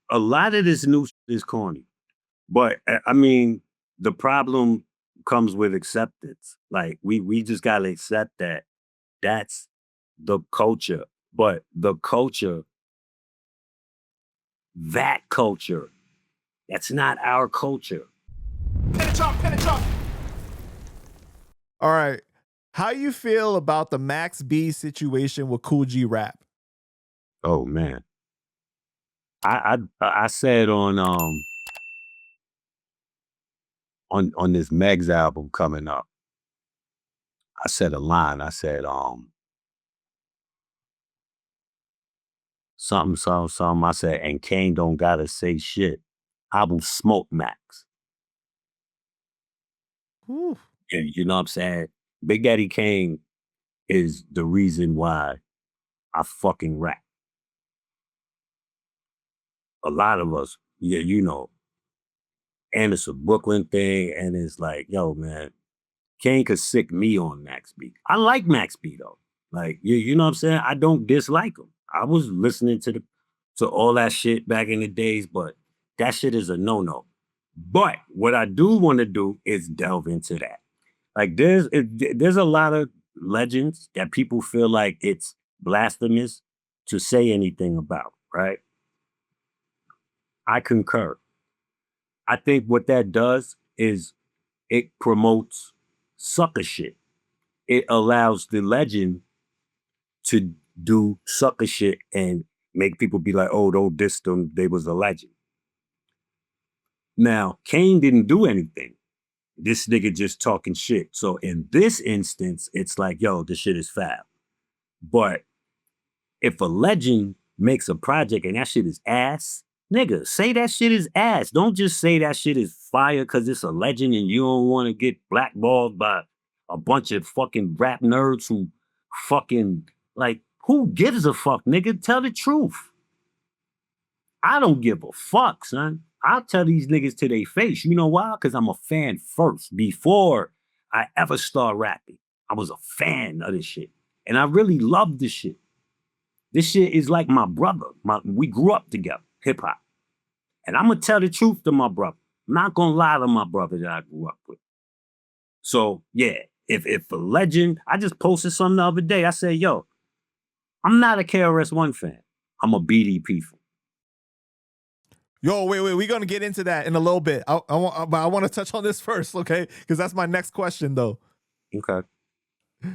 a lot of this new shit is corny. But I mean, the problem comes with acceptance. Like we just gotta accept that that's the culture. But the culture, that culture, that's not our culture. All right. How you feel about the Max B situation with Cool G Rap? Oh man. I said on this Megs album coming up, I said a line. I said, something, something, something. I said, and Kane don't gotta say shit. I will smoke Max. Whew. And you know what I'm saying? Big Daddy Kane is the reason why I fucking rap. A lot of us, yeah, you know, and it's a Brooklyn thing, and it's like, yo, man, Kane could sick me on Max B. I like Max B though. Like, you know what I'm saying? I don't dislike him. I was listening to all that shit back in the days, but that shit is a no-no. But what I do want to do is delve into that. Like there's a lot of legends that people feel like it's blasphemous to say anything about, right? I concur. I think what that does is it promotes sucker shit. It allows the legend to do sucker shit and make people be like, oh, don't diss them. They was a legend. Now, Kane didn't do anything. This nigga just talking shit. So in this instance, it's like, yo, this shit is foul. But if a legend makes a project and that shit is ass, nigga, say that shit is ass. Don't just say that shit is fire because it's a legend and you don't want to get blackballed by a bunch of fucking rap nerds who fucking like, who gives a fuck, nigga? Tell the truth. I don't give a fuck, son. I'll tell these niggas to their face. You know why? Because I'm a fan first. Before I ever start rapping, I was a fan of this shit. And I really love this shit. This shit is like my brother. We grew up together, hip hop. And I'm gonna tell the truth to my brother. I'm not gonna lie to my brother that I grew up with. So yeah, if a legend, I just posted something the other day. I said, yo, I'm not a KRS-One fan. I'm a BDP fan. Yo, wait, we're gonna get into that in a little bit. But I want to touch on this first, okay? Because that's my next question, though. Okay.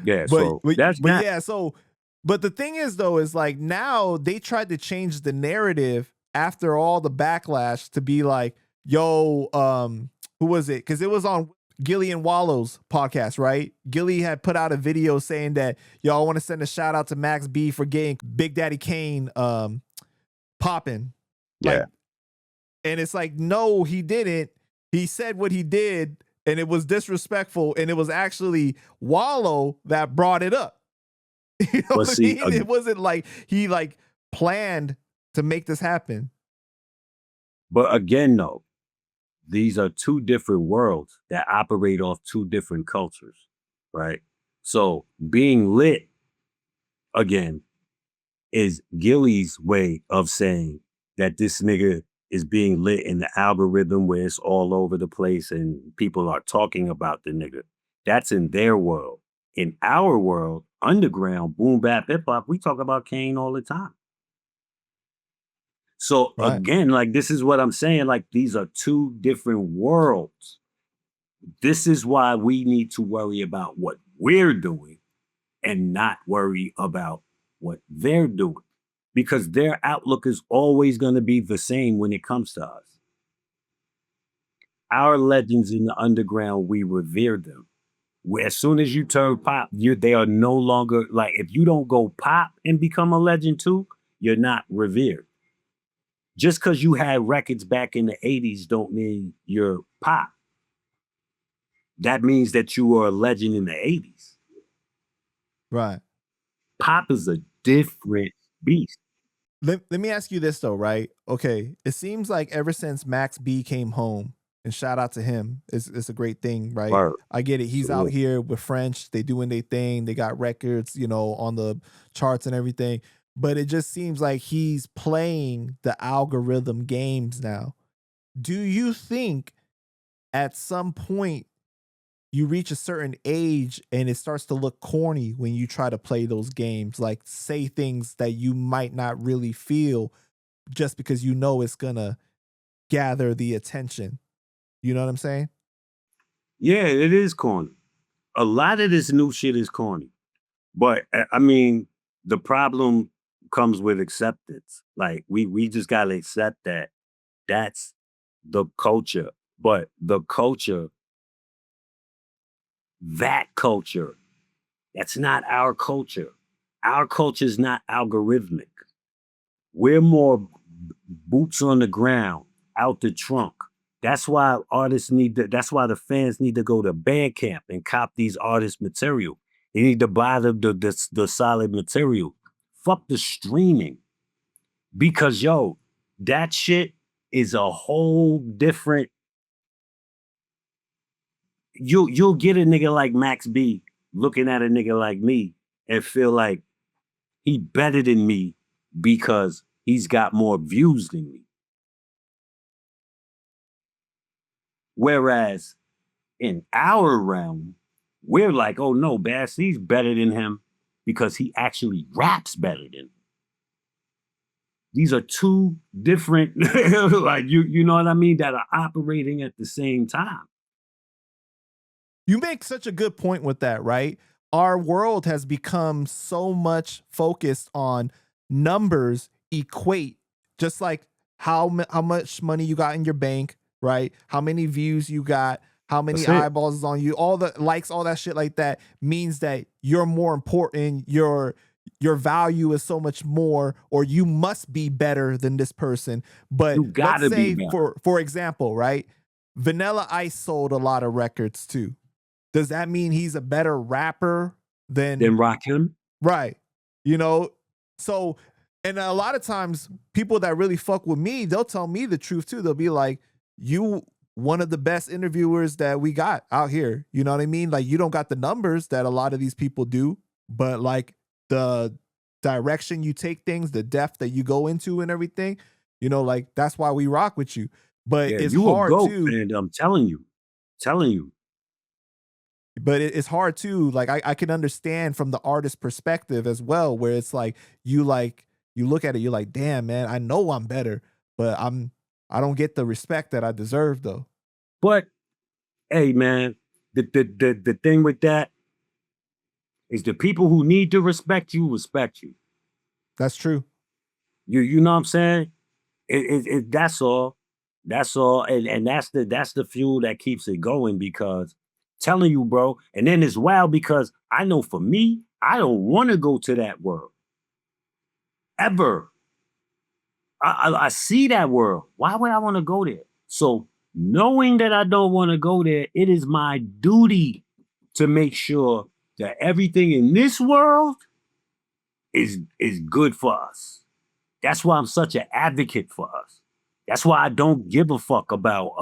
Yeah. But So but, that's but that. yeah, so but the thing is though, is like now they tried to change the narrative after all the backlash to be like, yo, who was it? Because it was on Gillie and Wallow's podcast, right? Gillie had put out a video saying that, yo, I want to send a shout out to Max B for getting Big Daddy Kane popping. Like, Yeah. and it's like, no, he didn't. He said what he did, and it was disrespectful, and it was actually Wallow that brought it up. You know But what I see, mean? It wasn't like he like planned to make this happen. but again, though, these are two different worlds that operate off two different cultures, right? So being lit again is Gillie's way of saying that this nigga is being lit in the algorithm where it's all over the place and people are talking about the nigga. That's in their world. In our world, underground, boom bap, hip hop, we talk about Kane all the time. So Right. again, like this is what I'm saying. Like these are two different worlds. This is why we need to worry about what we're doing and not worry about what they're doing because their outlook is always going to be the same when it comes to us. Our legends in the underground, we revere them. As soon as you turn pop, they are no longer like if you don't go pop and become a legend too, you're not revered. Just because you had records back in the 80s don't mean you're pop. That means that you were a legend in the 80s. Right. Pop is a different beast. Let me ask you this though, right? Okay. It seems like ever since Max B came home, and shout out to him, it's a great thing, right? Word. I get it. He's out Absolutely. here with French. They doing their thing. They got records, you know, on the charts and everything. but it just seems like he's playing the algorithm games now. Do you think at some point you reach a certain age and it starts to look corny when you try to play those games, like say things that you might not really feel just because you know it's gonna gather the attention? You know what I'm saying? Yeah, it is corny. A lot of this new shit is corny. But I mean, the problem comes with acceptance. Like we just gotta accept that that's the culture. But the culture, that culture, that's not our culture. Our culture is not algorithmic. We're more boots on the ground, out the trunk. That's why artists need to, that's why the fans need to go to Bandcamp and cop these artists' material. They need to buy the solid material. Fuck the streaming. Because yo, that shit is a whole different. You'll get a nigga like Max B looking at a nigga like me and feel like he better than me because he's got more views than me. Whereas in our realm, we're like, oh no, Bass, he's better than him because he actually raps better than him. These are two different, like you know what I mean, that are operating at the same time. You make such a good point with that, right? Our world has become so much focused on numbers equate, just like how much money you got in your bank, right? How many views you got, how many That's it. eyeballs is on you, all the likes, all that shit like that means that you're more important, your value is so much more, or you must be better than this person. But You let's gotta be say better for example, right? Vanilla Ice sold a lot of records too. Does that mean he's a better rapper than than Rakim. right? You know, so and a lot of times people that really fuck with me, they'll tell me the truth too. They'll be like, "You one of the best interviewers that we got out here." You know what I mean? Like you don't got the numbers that a lot of these people do, but like the direction you take things, the depth that you go into and everything, you know, like that's why we rock with you. But Yeah, it's you a hard goat, too. and I'm telling you. But it's hard too. Like I can understand from the artist perspective as well, where it's like you look at it, you're like, damn man, I know I'm better, but I don't get the respect that I deserve though. But hey, man, the thing with that is the people who need to respect you respect you. That's true. You know what I'm saying? That's all. That's all. And that's the fuel that keeps it going because telling you, bro, and then it's wild because I know for me, I don't want to go to that world. Ever. I see that world. Why would I want to go there? So knowing that I don't want to go there, it is my duty to make sure that everything in this world is good for us. That's why I'm such an advocate for us. That's why I don't give a fuck about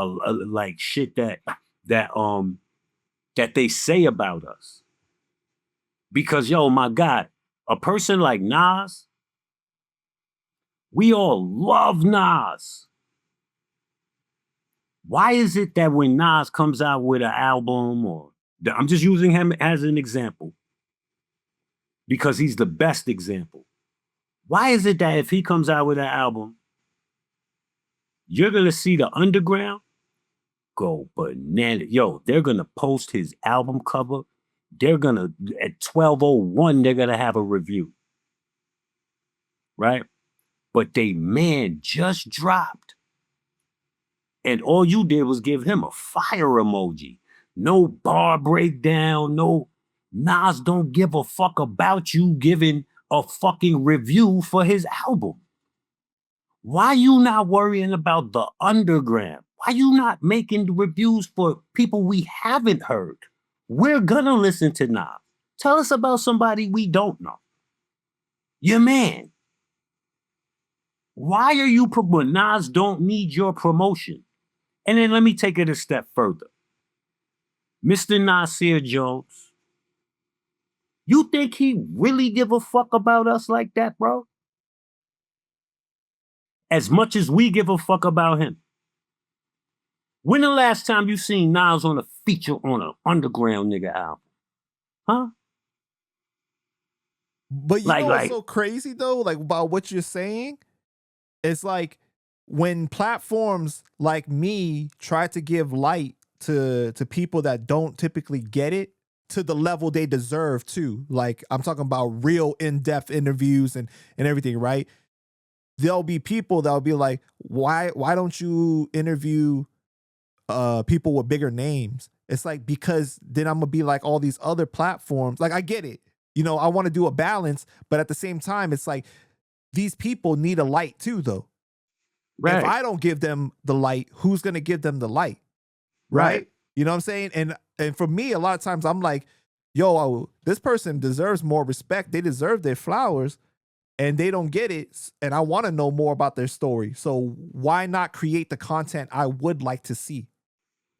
like shit that that they say about us. Because yo, my God, a person like Nas, we all love Nas. Why is it that when Nas comes out with an album, or I'm just using him as an example because he's the best example. Why is it that if he comes out with an album, you're gonna see the underground go bananas? Yo, they're gonna post his album cover. They're gonna at 12:01, they're gonna have a review, right? But they man just dropped, and all you did was give him a fire emoji. No bar breakdown, no Nas don't give a fuck about you giving a fucking review for his album. Why you not worrying about the underground? Why you not making reviews for people we haven't heard? We're gonna listen to Nas. Tell us about somebody we don't know. Your man. Why are you when Nas don't need your promotion? And then let me take it a step further. Mr. Nasir Jones, you think he really give a fuck about us like that, bro? as much as we give a fuck about him. When the last time you seen Nas on a feature on an underground nigga album? Huh? But you know what's so crazy though, like about what you're saying? It's like when platforms like me try to give light to people that don't typically get it to the level they deserve too. Like I'm talking about real in-depth interviews and everything, right? There'll be people that'll be like, why don't you interview people with bigger names? It's like, because then I'm gonna be like all these other platforms. Like I get it. You know, I want to do a balance, but at the same time, it's like these people need a light too, though. Right. If I don't give them the light, who's gonna give them the light? Right? You know what I'm saying? And for me, a lot of times I'm like, yo, this person deserves more respect. They deserve their flowers, and they don't get it. And I want to know more about their story. So why not create the content I would like to see?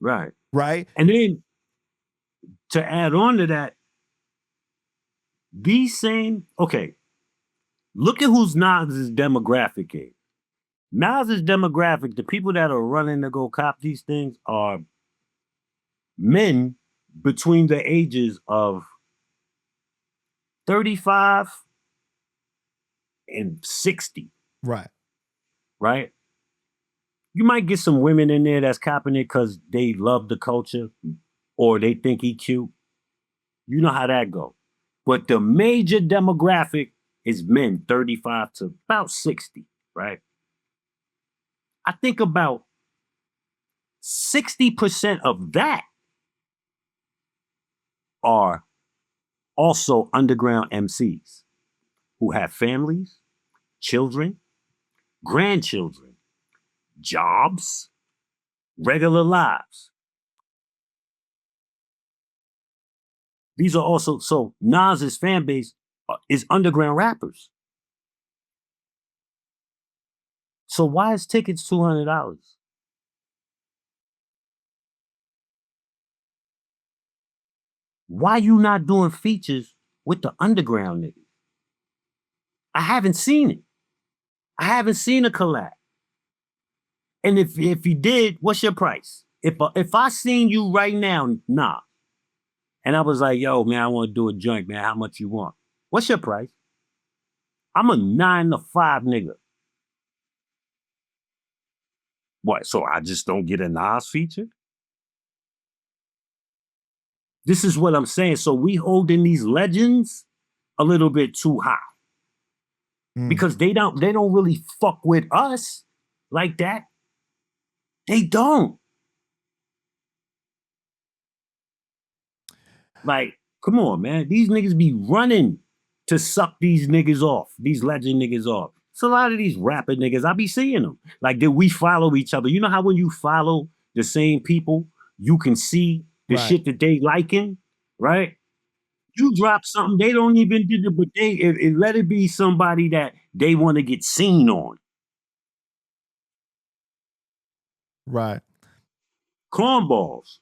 Right. Right. And then to add on to that, these same, okay, look at who's Nas's demographic is. Nas's demographic, the people that are running to go cop these things are men between the ages of 35 and 60. Right. Right? You might get some women in there that's copping it because they love the culture or they think he cute. You know how that go. But the major demographic is men 35 to about 60, right? I think about 60% of that are also underground MCs who have families, children, grandchildren, jobs, regular lives. These are also, so Nas's fan base is underground rappers. So why is tickets $200? Why you not doing features with the underground niggas? I haven't seen it. I haven't seen a collab. And if you did, what's your price? If I seen you right now, nah, and I was like, yo, man, I want to do a joint, man. How much you want? What's your price? I'm a 9 to 5 nigga. What? So I just don't get a Nas feature? This is what I'm saying. So we holding these legends a little bit too high. Because they don't really fuck with us like that. They don't. Like, come on, man. These niggas be running to suck these niggas off, these legend niggas off. So a lot of these rapper niggas, I be seeing them. Like, did we follow each other? You know how when you follow the same people, you can see the shit that they liking, right? You drop something, they don't even do it, but it let it be somebody that they want to get seen on. Right. Cornballs.